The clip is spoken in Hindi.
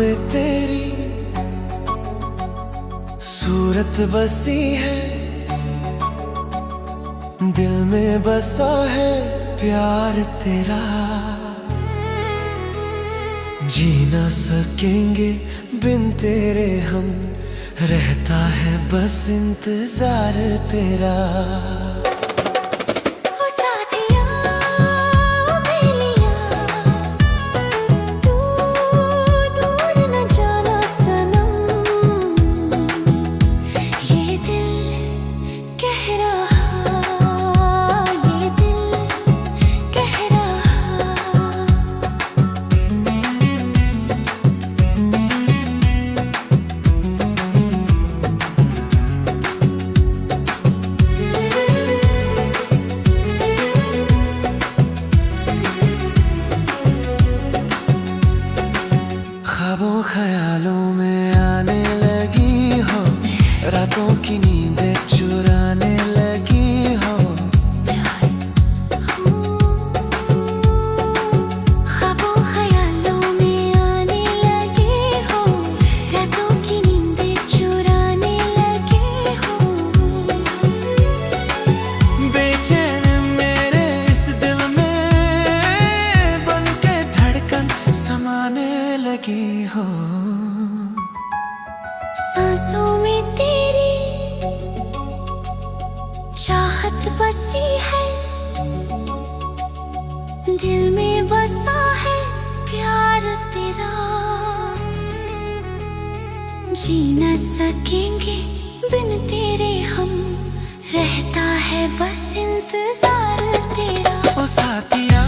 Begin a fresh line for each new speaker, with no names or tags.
पे तेरी सूरत बसी है, दिल में बसा है प्यार तेरा। जी ना सकेंगे बिन तेरे हम, रहता है बस इंतजार तेरा। ख्वाबों ख्यालों में आने लगी हो, रातों की नींदें चुराने लगी हो।
ख्वाबों ख्यालों में आने लगी हो, रातों की नींदें चुराने लगी हो।
बेचैन मेरे इस दिल में बन के धड़कन समाने लगी हो।
सांसों में तेरी चाहत बसी है, दिल में बसा है प्यार तेरा। जी न सकेंगे बिन तेरे हम, रहता है बस इंतजार तेरा।
ओ साथिया